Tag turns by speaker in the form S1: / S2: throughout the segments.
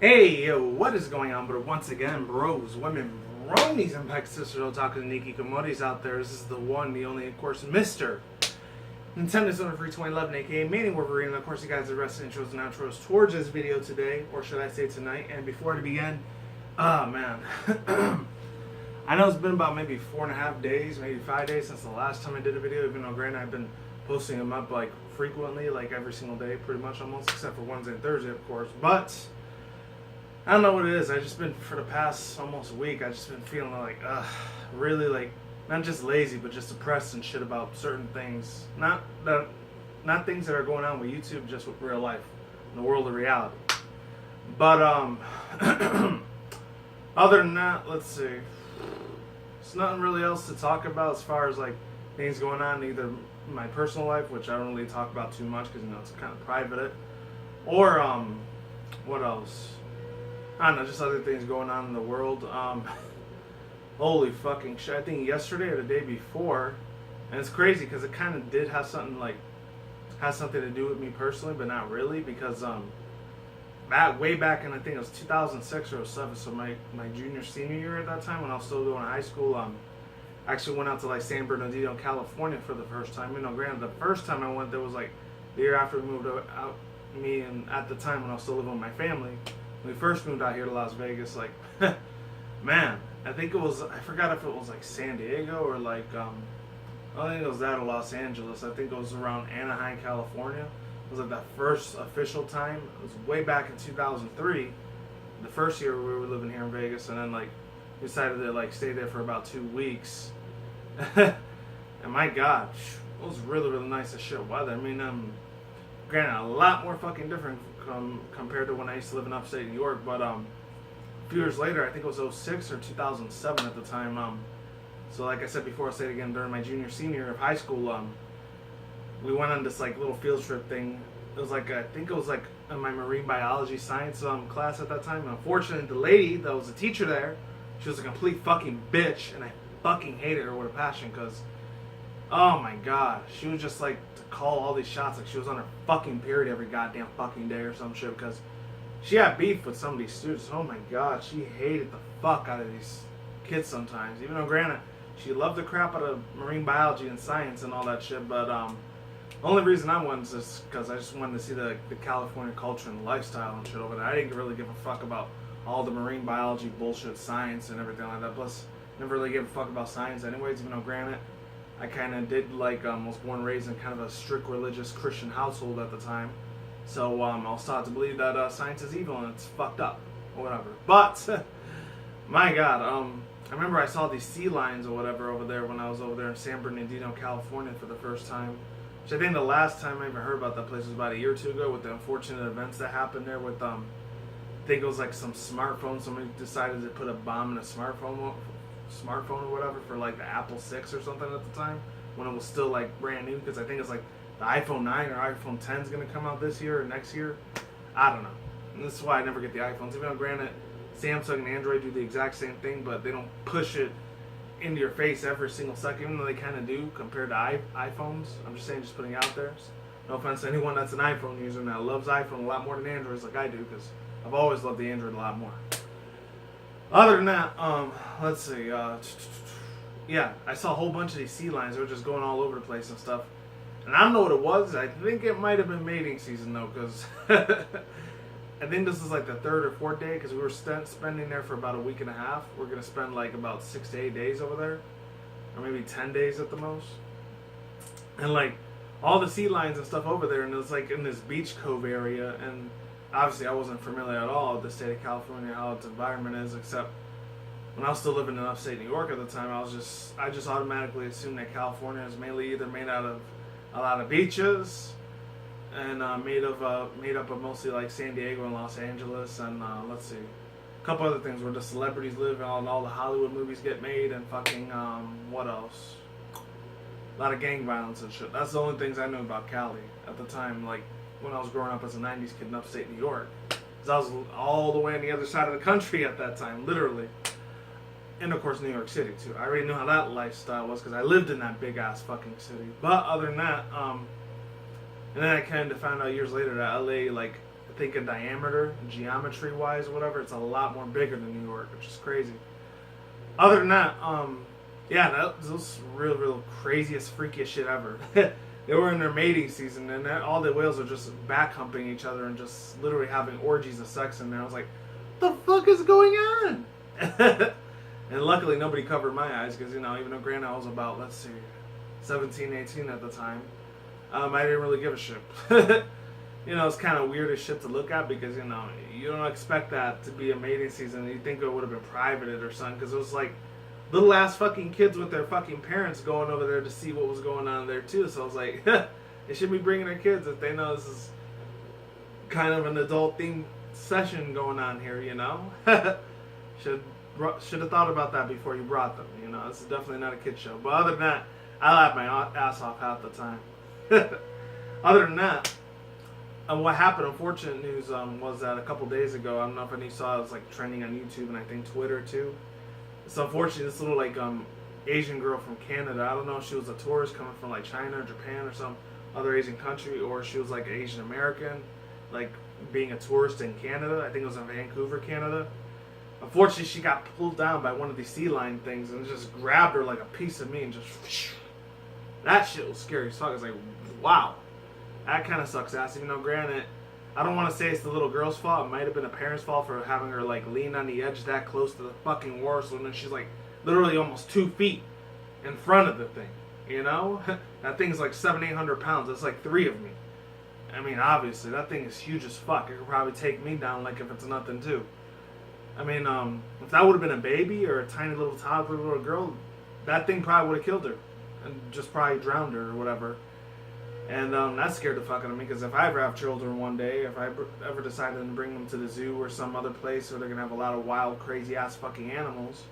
S1: Hey, yo, what is going on? But once again, bros, women, bronies, and pack sisters, talking to Nikki Komodis out there. This is the one, the only, of course, Mr. Nintendo Zone Free 2011, aka Manny Wolverine. And of course, you guys are the rest of the intros and outros towards this video today, or should I say tonight. And before to begin, man, I know it's been about maybe 4.5 days, maybe 5 days since the last time I did a video. Even though, granted, I've been posting them up like frequently, like every single day, pretty much almost, except for Wednesday and Thursday, of course. But I don't know what it is. I just been, for the past almost a week, I just been feeling like, really like, not just lazy, but just depressed and shit about certain things. Not things that are going on with YouTube, just with real life, in the world of reality. But other than that, let's see. There's nothing really else to talk about as far as like things going on, either in my personal life, which I don't really talk about too much because it's kind of private, or what else? I don't know, just other things going on in the world. Holy fucking shit. I think yesterday or the day before, and it's crazy because it kind of did have something to do with me personally, but not really, because way back in, I think it was 2006 or 07, so my junior senior year at that time, when I was still going to high school, I actually went out to like San Bernardino, California for the first time. You know, granted, the first time I went there was like the year after we moved out, me, and at the time when I was still living with my family. When we first moved out here to Las Vegas, like, man, I think it was, I forgot if it was like San Diego or like, I don't think it was that or Los Angeles. I think it was around Anaheim, California. It was like that first official time. It was way back in 2003, the first year we were living here in Vegas, and then like, we decided to like stay there for about 2 weeks. And my God, it was really, really nice as shit weather. I mean, granted, a lot more fucking different compared to when I used to live in upstate New York, but a few years later, I think it was 2006 or 2007 at the time, so like I said before, I'll say it again, during my junior senior year of high school, we went on this like little field trip thing. It was like, I think it was like in my marine biology science class at that time. And unfortunately, the lady that was a teacher there, she was a complete fucking bitch, and I fucking hated her with a passion, because oh my God, she was just like to call all these shots like she was on her fucking period every goddamn fucking day or some shit, because she had beef with some of these students. Oh my God, she hated the fuck out of these kids sometimes. Even though, granted, she loved the crap out of marine biology and science and all that shit, but the only reason I went is just because I just wanted to see the California culture and lifestyle and shit over there. I didn't really give a fuck about all the marine biology bullshit, science and everything like that. Plus, never really gave a fuck about science anyways, even though, granted, I kind of did like, was born and raised in kind of a strict religious Christian household at the time. So I was taught to believe that science is evil and it's fucked up or whatever. But, my God, I remember I saw these sea lions or whatever over there when I was over there in San Bernardino, California for the first time. Which I think the last time I even heard about that place was about a year or two ago, with the unfortunate events that happened there with, I think it was like some smartphone. Somebody decided to put a bomb in a smartphone or whatever for like the Apple 6 or something at the time, when it was still like brand new, because I think it's like the iPhone 9 or iPhone 10 is going to come out this year or next year. I don't know. And this is why I never get the iPhones. Even though, granted, Samsung and Android do the exact same thing, but they don't push it into your face every single second, even though they kind of do compared to iPhones. I'm just saying, just putting it out there. No offense to anyone that's an iPhone user and that loves iPhone a lot more than Androids like I do, because I've always loved the Android a lot more. Other than that, let's see, yeah, I saw a whole bunch of these sea lions. They were just going all over the place and stuff. And I don't know what it was. I think it might have been mating season, though, because I think this is like the 3rd or 4th day, because we were spending there for about a week and a half. We're going to spend like about 6 to 8 days over there, or maybe 10 days at the most. And like all the sea lions and stuff over there, and it was like in this beach cove area, and obviously I wasn't familiar at all with the state of California, how its environment is, except when I was still living in upstate New York at the time, I just automatically assumed that California is mainly either made out of a lot of beaches and made up of mostly like San Diego and Los Angeles, and let's see, a couple other things where the celebrities live and all the Hollywood movies get made, and fucking what else? A lot of gang violence and shit. That's the only things I knew about Cali at the time, like when I was growing up as a 90s kid in upstate New York. Because I was all the way on the other side of the country at that time, literally. And of course New York City too. I already knew how that lifestyle was because I lived in that big ass fucking city. But other than that, and then I kind of found out years later that LA, like, the think in diameter, geometry-wise, or whatever, it's a lot more bigger than New York, which is crazy. Other than that, yeah, that was real craziest, freakiest shit ever. They were in their mating season, and all the whales are just back humping each other and just literally having orgies of sex in there. I was like, the fuck is going on? And luckily nobody covered my eyes because, you know, even though Grandma was about, let's see, 17, 18 at the time, I didn't really give a shit. You know, it's kind of weird as shit to look at because, you know, you don't expect that to be a mating season. You think it would have been privated or something because it was like little ass fucking kids with their fucking parents going over there to see what was going on there too. So I was like, they should be bringing their kids if they know this is kind of an adult themed session going on here, you know? Should have thought about that before you brought them, you know? This is definitely not a kid show. But other than that, I laughed my ass off half the time. Other than that, what happened, unfortunate news, was that a couple days ago, I don't know if any saw it was like trending on YouTube and I think Twitter too. So unfortunately, this little like Asian girl from Canada, I don't know if she was a tourist coming from like China or Japan or some other Asian country, or she was like an Asian American, like being a tourist in Canada. I think it was in Vancouver, Canada. Unfortunately, she got pulled down by one of these sea lion things and just grabbed her like a piece of meat and just... That shit was scary as fuck. I was like, wow. That kind of sucks ass. Even though, granted, I don't want to say it's the little girl's fault. It might have been a parent's fault for having her like lean on the edge that close to the fucking water. So then she's like literally almost 2 feet in front of the thing. You know? That thing's like 700-800 pounds. That's like 3 of me. I mean, obviously, that thing is huge as fuck. It could probably take me down like if it's nothing too. I mean, if that would have been a baby or a tiny little toddler little girl, that thing probably would have killed her and just probably drowned her or whatever. And that scared the fuck out of me because if I ever have children one day, if I ever decided to bring them to the zoo or some other place where they're going to have a lot of wild, crazy ass fucking animals,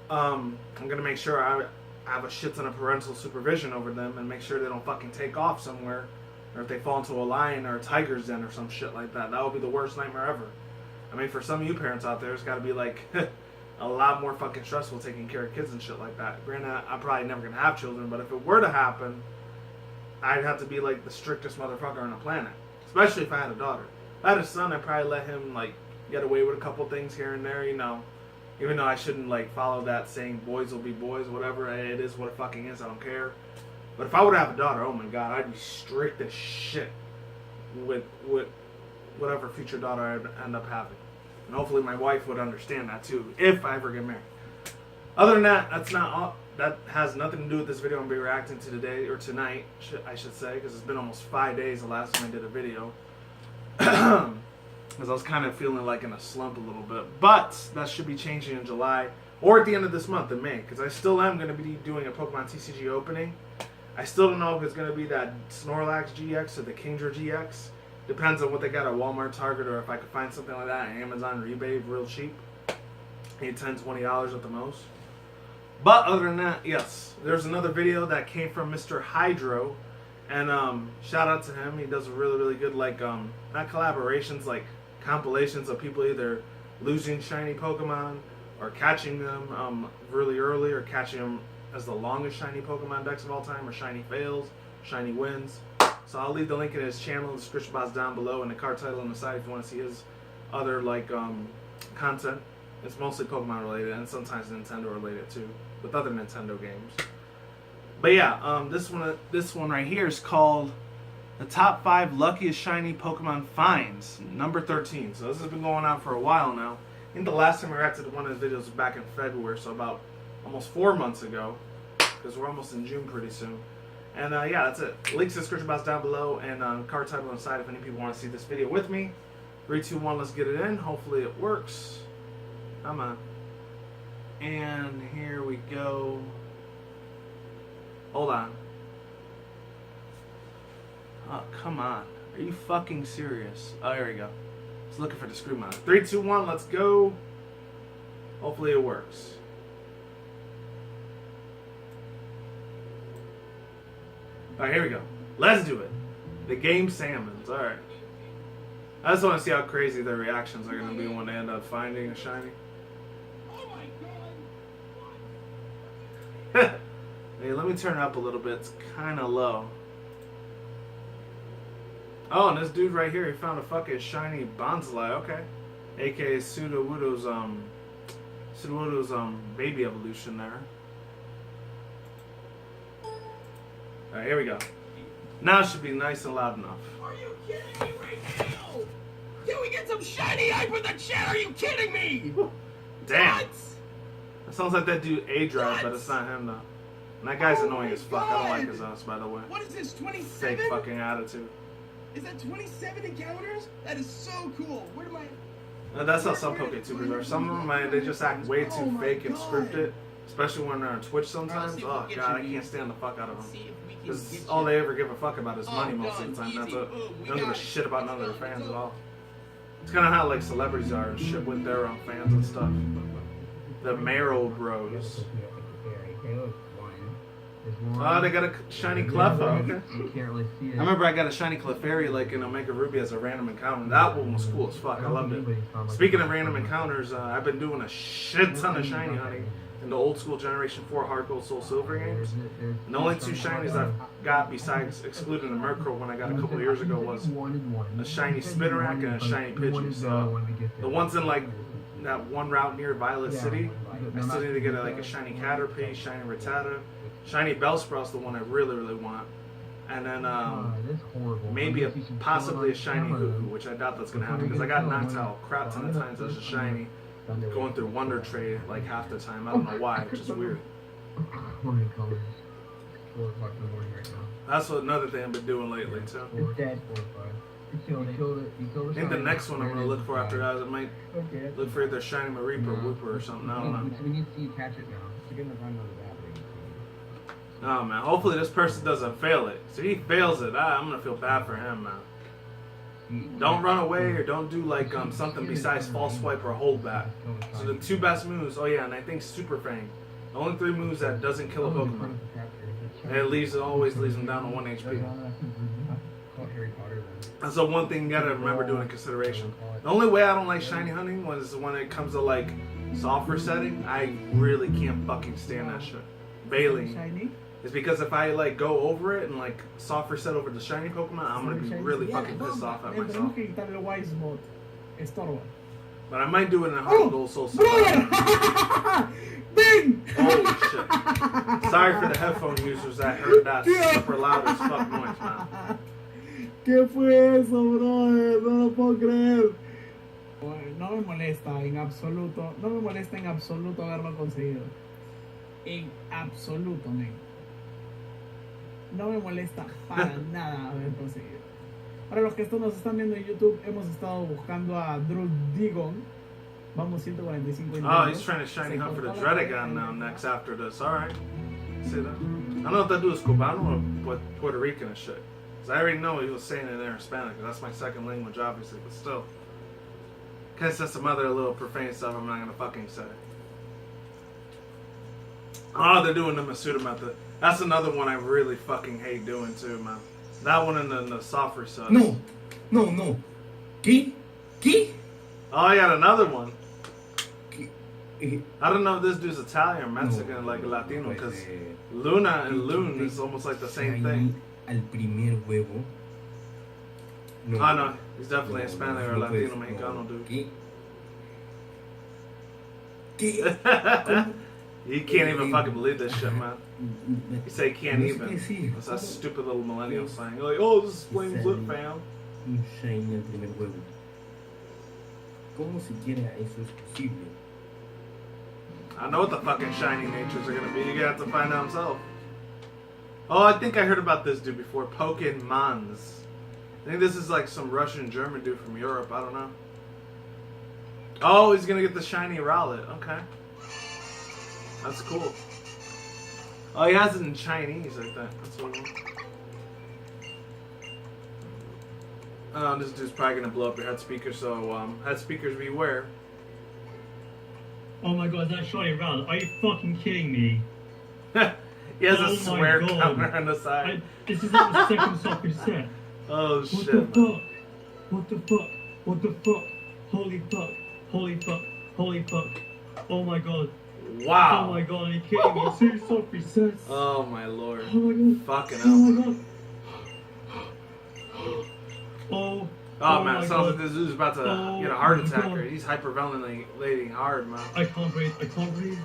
S1: I'm going to make sure I have a shit ton of parental supervision over them and make sure they don't fucking take off somewhere, or if they fall into a lion or a tiger's den or some shit like that. That would be the worst nightmare ever. I mean, for some of you parents out there, it's got to be like a lot more fucking stressful taking care of kids and shit like that. Granted, I'm probably never going to have children, but if it were to happen, I'd have to be like the strictest motherfucker on the planet. Especially if I had a daughter. If I had a son, I'd probably let him like get away with a couple things here and there, you know. Even though I shouldn't like follow that saying boys will be boys, whatever. It is what it fucking is, I don't care. But if I would have a daughter, oh my god, I'd be strict as shit with whatever future daughter I'd end up having. And hopefully my wife would understand that too, if I ever get married. Other than that, that's not all. That has nothing to do with this video I'm going to be reacting to today, or tonight, I should say, because it's been almost 5 days the last time I did a video. Because I was kind of feeling like in a slump a little bit. But that should be changing in July, or at the end of this month in May, because I still am going to be doing a Pokemon TCG opening. I still don't know if it's going to be that Snorlax GX or the Kingdra GX. Depends on what they got at Walmart, Target, or if I could find something like that on Amazon or eBay real cheap. $8, $10, $20 at the most. But other than that, yes, there's another video that came from Mr. Hydro, and shout out to him. He does really good, like not collaborations, like compilations of people either losing shiny Pokemon or catching them really early, or catching them as the longest shiny Pokemon decks of all time, or shiny fails, shiny wins. So I'll leave the link in his channel in the description box down below, and the card title on the side if you want to see his other like content. It's mostly Pokemon related and sometimes Nintendo related too, with other Nintendo games. But yeah, this one right here is called the top 5 luckiest shiny Pokemon finds, number 13. So this has been going on for a while now. I think the last time I reacted to one of his videos was back in February, so about almost 4 months ago, because we're almost in June pretty soon. And yeah, that's it. Links in the description box down below, and card title on the side if any people want to see this video with me. 3, 2, 1, let's get it in. Hopefully it works. Come on. And here we go. Hold on. Oh, come on. Are you fucking serious? Oh, here we go. Just looking for the screw mount. 3, 2, 1, let's go. Hopefully it works. Alright, here we go. Let's do it. The game salmons. Alright. I just want to see how crazy their reactions are going to be when they end up finding a shiny. Hey, let me turn it up a little bit. It's kind of low. Oh, and this dude right here, he found a fucking shiny Bonsly. Okay, aka Sudowoodo's baby evolution there. All right, here we go. Now it should be nice and loud enough.
S2: Are you kidding me right now? Can we get some shiny hype with the chat? Are you kidding me?
S1: Damn.
S2: What?
S1: That sounds like that dude A-Drive, but it's not him though. And that guy's annoying as fuck. I don't like his ass, by the way.
S2: What is this, 27?
S1: Fake fucking attitude.
S2: Is that 27 encounters? That is so cool. Where am I?
S1: That's how some PokeTubers are. Some of them, they just act way too fake and scripted. Especially when they're on Twitch sometimes. Oh god, I can't stand the fuck out of them. Because all they ever give a fuck about is money most of the time. That's it. They don't give a shit about none of their fans at all. It's kind of how like celebrities are and shit with their own fans and stuff. The Marrow Bros. Oh, they got a shiny Cleffa. Okay. I remember I got a shiny Clefairy like in Omega Ruby as a random encounter. That one was cool as fuck. I loved it. Speaking of random encounters, I've been doing a shit ton of shiny hunting in the old school Generation 4 Heart Gold Soul Silver games. And the only two shinies I've got besides excluding the Murkrow one I got a couple of years ago was a shiny Spinarak and a shiny Pidgey. So the ones in like that one route near Violet City, I still need to get like a shiny Caterpie, shiny Rattata, shiny Bellsprout's the one I really, really want. And then maybe possibly a shiny Hoo-Hoo, which I doubt that's going to happen because I got knocked out a crap ton of times as a shiny going through Wonder Trade like half the time. I don't know why, which is weird. That's what another thing I've been doing lately too. I think the next one I'm going to look for after that, I might look for either shiny Mareep or Wooper or something. I don't know.
S3: We need to see you catch it now. You're going to run out of battery.
S1: Oh man, hopefully this person doesn't fail it. So if he fails it, I'm going to feel bad for him, man. Don't run away or don't do like something besides false swipe or hold back. So the two best moves, oh yeah, and I think Super Fang. The only three moves that doesn't kill a Pokemon. And it always leaves them down to 1 HP. That's the one thing you gotta remember doing in consideration. The only way I don't like shiny hunting was when it comes to like soft resetting. I really can't fucking stand that shit. Bailing. It's because if I like go over it and like soft reset over the shiny Pokemon, I'm gonna be really fucking pissed off at myself. But I might do it in a Heart Gold Soul Silver.
S2: Bing!
S1: Holy shit. Sorry for the headphone users that heard that super loud as fuck noise, man.
S2: ¿Qué fue eso, brother? No lo puedo creer. No me molesta en absoluto. No me molesta en absoluto haberlo conseguido. En absoluto, men. No me molesta para nada haber conseguido. Para los que nos están viendo en YouTube, hemos estado buscando a Digon. Vamos 145 minutos.
S1: Oh, he's trying to shiny hunt for the Dredagon now next after this. Alright. See that? I don't know if that dude is Cubano or Puerto Rican and shit. Because I already know he was saying it there in Spanish. That's my second language, obviously. But still. Because there's some other little profane stuff I'm not going to fucking say. Oh, they're doing the Masuda method. That's another one I really fucking hate doing too, man. That one and the soft reset.
S2: No. ¿Qué?
S1: Oh, I got another one. I don't know if this dude's Italian or Mexican, like Latino, because Luna and Loon is almost like the same thing.
S3: Al primer huevo.
S1: No. Oh no, he's definitely Hispanic or Latino Mexicano dude.
S3: ¿Qué?
S1: You can't even fucking believe this shit, man. You say can't even. That's that stupid little millennial saying. You're like, oh, this is Flames Lit, fam.
S3: Un shiny al primer huevo. ¿Cómo siquiera eso es posible?
S1: I know what the fucking shiny natures are gonna be. You're gonna have to find out himself. Oh, I think I heard about this dude before. Pokemons. I think this is like some Russian German dude from Europe. I don't know. Oh, he's gonna get the shiny Rowlet. Okay. That's cool. Oh, he has it in Chinese, I think. That's what it was. This dude's probably gonna blow up your head speaker, so head speakers beware.
S4: Oh my god, that shiny Rowlet. Are you fucking kidding me?
S1: He has
S4: Oh
S1: a swear
S4: my God.
S1: counter on the side.
S4: This is like the second soft reset.
S1: Oh
S4: What
S1: shit.
S4: the fuck? What the fuck? What the fuck? Holy fuck. Holy fuck. Holy fuck. Oh my god.
S1: Wow.
S4: Oh my god, are you kidding me? Two soft resets.
S1: Oh my lord.
S4: Oh my god.
S1: Fucking
S4: Oh
S1: hell.
S4: my god.
S1: Oh man,
S4: my
S1: it sounds like
S4: God.
S1: this dude's about to
S4: Oh
S1: get a heart
S4: my
S1: attack
S4: God.
S1: or he's hyperventilating hard, man.
S4: I can't breathe. I can't breathe.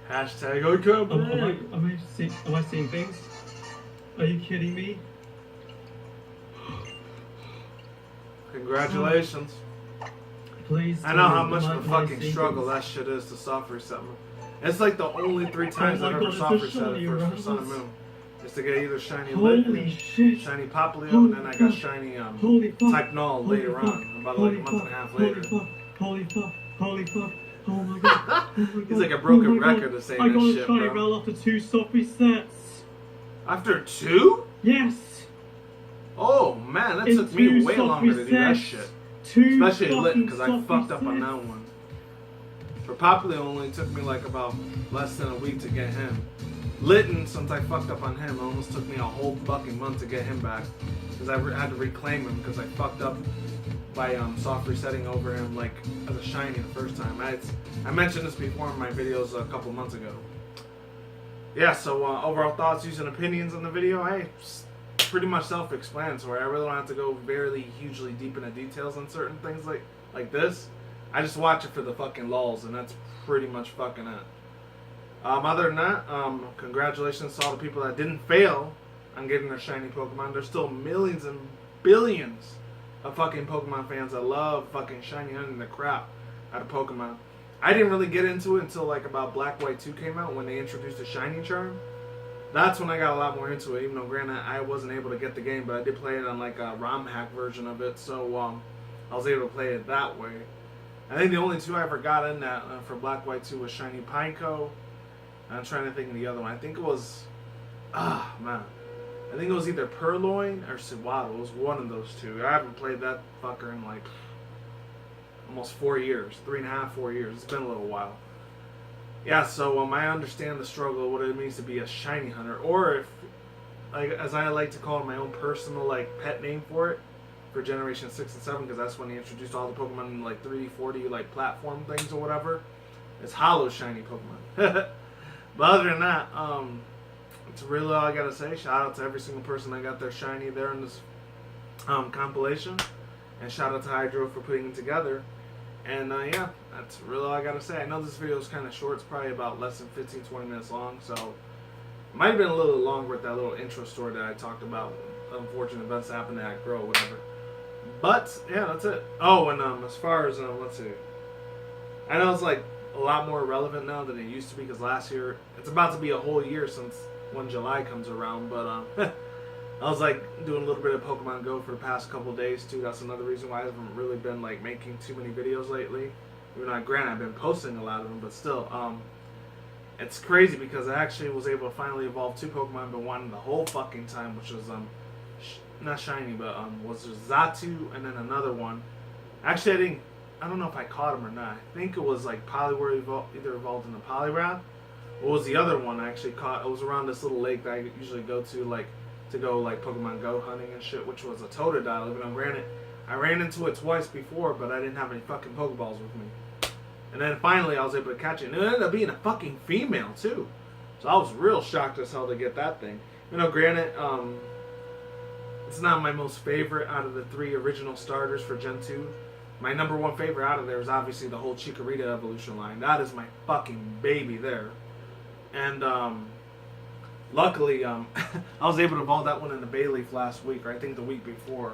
S1: Hashtag I can't breathe.
S4: Am I seeing things? Are you kidding me?
S1: Congratulations.
S4: Please.
S1: I know how
S4: tell me,
S1: much
S4: am I-
S1: of a
S4: am I
S1: fucking
S4: seeing
S1: struggle
S4: things?
S1: that shit is to soft reset me. It's like the only 3 times
S4: my
S1: I've ever
S4: God, it's
S1: soft
S4: a
S1: reset
S4: shiny
S1: for
S4: around
S1: Sun and
S4: us.
S1: Moon. Is to get either shiny
S4: Holy
S1: lit,
S4: shit.
S1: shiny Poplio,
S4: Holy
S1: and then I got
S4: fuck.
S1: shiny
S4: Holy fuck.
S1: Technol
S4: Holy
S1: later
S4: fuck.
S1: on, about
S4: Holy
S1: like a month and a
S4: fuck.
S1: half
S4: Holy
S1: later.
S4: fuck. Holy fuck. Holy fuck. Oh my god. Oh my god.
S1: He's like a broken
S4: Oh my
S1: record
S4: God.
S1: of saying
S4: I
S1: that
S4: got a
S1: shit,
S4: shiny
S1: bro.
S4: bell after 2 soft resets.
S1: After 2?
S4: Yes.
S1: Oh man, that
S4: In
S1: took me
S4: 2
S1: way
S4: soft
S1: longer to do that
S4: resets.
S1: shit.
S4: 2
S1: Especially lit,
S4: fucking
S1: because I
S4: soft
S1: fucked up on
S4: resets.
S1: that one. For Poplio only took me like about less than a week to get him. Litten, since I fucked up on him, it almost took me a whole fucking month to get him back. Because I had to reclaim him because I fucked up by soft resetting over him like as a shiny the first time. I mentioned this before in my videos a couple months ago. Yeah, so overall thoughts, views, and opinions on the video, pretty much self-explanatory. I really don't have to go very hugely deep into details on certain things like this. I just watch it for the fucking lulz, and that's pretty much fucking it. Other than that, congratulations to all the people that didn't fail on getting their shiny Pokemon. There's still millions and billions of fucking Pokemon fans that love fucking shiny hunting the crap out of Pokemon. I didn't really get into it until like about Black White 2 came out when they introduced a shiny charm. That's when I got a lot more into it, even though granted I wasn't able to get the game, but I did play it on like a ROM hack version of it, so I was able to play it that way. I think the only 2 I ever got in that for Black White 2 was shiny Pineco. I'm trying to think of the other one. I think it was, man. I think it was either Purloin or Sewaddle. It was one of those 2. I haven't played that fucker in like almost 4 years. 3.5, 4 years. It's been a little while. Yeah, so I understand the struggle of what it means to be a shiny hunter. Or if, like, as I like to call it, my own personal like pet name for it, for Generation 6 and 7, because that's when they introduced all the Pokemon in like 3D, 4D like platform things or whatever. It's hollow shiny Pokemon. But other than that, it's really all I gotta say. Shout out to every single person that got their shiny there in this compilation, and shout out to Hydro for putting it together. And yeah, that's really all I gotta say. I know this video is kind of short. It's probably about less than 15-20 minutes long, so it might have been a little longer with that little intro story that I talked about. Unfortunate events that happened at Grow, whatever. But yeah, that's it. Oh, and as far as let's see, I know it's like a lot more relevant now than it used to be, because last year, it's about to be a whole year since when July comes around, but I was like doing a little bit of Pokemon Go for the past couple days too. That's another reason why I haven't really been like making too many videos lately. Even though granted I've been posting a lot of them, but still, it's crazy because I actually was able to finally evolve 2 Pokemon I've been wanting the whole fucking time, which was not shiny, but was Zatu and then another one. Actually, I don't know if I caught him or not. I think it was like Poliwhirl either evolved into Poliwrath. What was the other one I actually caught? It was around this little lake that I usually go to, like to go like Pokemon Go hunting and shit, which was a Totodile. Even though granted, I ran into it twice before, but I didn't have any fucking Pokeballs with me. And then finally I was able to catch it, and it ended up being a fucking female too. So I was real shocked as hell to get that thing. You know, granted, it's not my most favorite out of the 3 original starters for Gen 2. My number 1 favorite out of there is obviously the whole Chikorita evolution line. That is my fucking baby there. And luckily, I was able to evolve that one in the Bayleaf last week, or I think the week before.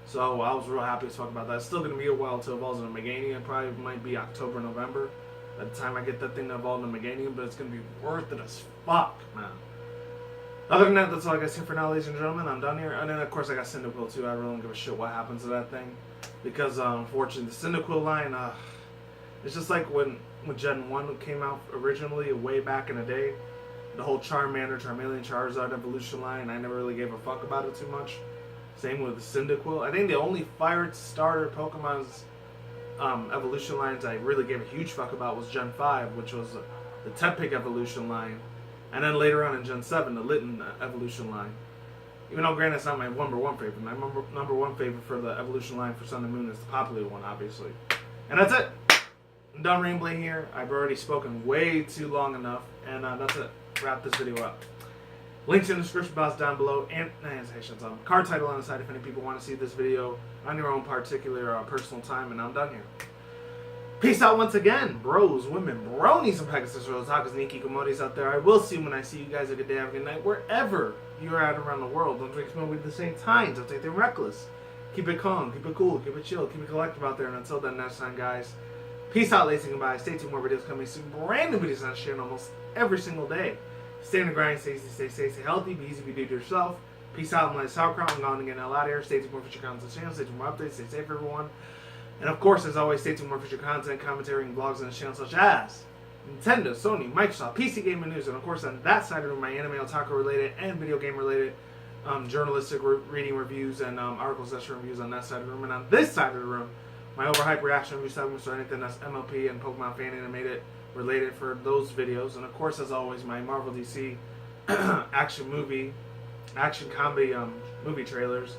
S1: So I was real happy to talk about that. It's still going to be a while to evolve into Meganium. It probably might be October, November by the time I get that thing to evolve into Meganium, but it's going to be worth it as fuck, man. Other than that, that's all I got to say for now, ladies and gentlemen. I'm done here. And then, of course, I got Cyndaquil, too. I really don't give a shit what happens to that thing. Because, unfortunately, the Cyndaquil line, it's just like when Gen 1 came out originally, way back in the day. The whole Charmander, Charmeleon, Charizard evolution line, I never really gave a fuck about it too much. Same with the Cyndaquil. I think the only fire starter Pokemon's evolution lines I really gave a huge fuck about was Gen 5, which was the Tepig evolution line. And then later on in Gen 7, the Litten evolution line. Even though, granted, it's not my number 1 favorite. My number 1 favorite for the evolution line for Sun and Moon is the Poplar one, obviously. And that's it. I'm done rambling here. I've already spoken way too long enough. And that's it. Wrap this video up. Links in the description box down below, and card title on the side if any people want to see this video on your own particular personal time, and I'm done here. Peace out once again, bros, women, bronies, and Pegasus, Rotakas, and Ikikomodis out there. I will see you when I see you guys. A good day, have a good night, wherever you're at around the world. Don't drink smoke weed at the same time. Don't take them reckless. Keep it calm, keep it cool, keep it chill, keep it collective out there. And until then, next time, guys, peace out, ladies, and goodbye. Stay tuned, more videos coming soon. Brand new videos on this channel almost every single day. Stay in the grind, stay easy, stay safe, stay healthy, be easy, be do to yourself. Peace out, and let sauerkraut. I'm going to get the hell out of here. Stay tuned for future content on the channel. Stay tuned for more updates. Stay safe, everyone. And of course, as always, stay tuned for more future content, commentary, and blogs on the channel such as Nintendo, Sony, Microsoft, PC gaming news, and of course on that side of the room, my anime, otaku related, and video game related journalistic reading reviews and article session reviews on that side of the room. And on this side of the room, my overhyped reaction review segments or anything that's MLP and Pokemon fan animated related for those videos. And of course, as always, my Marvel DC action comedy movie trailers,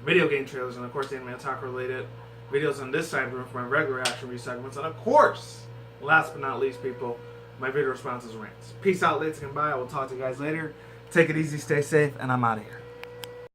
S1: video game trailers, and of course, anime otaku related videos on this side of the room for my regular action review segments. And of course, last but not least, people, my video responses rants. Peace out, ladies, and goodbye. I will talk to you guys later. Take it easy, stay safe, and I'm out of here.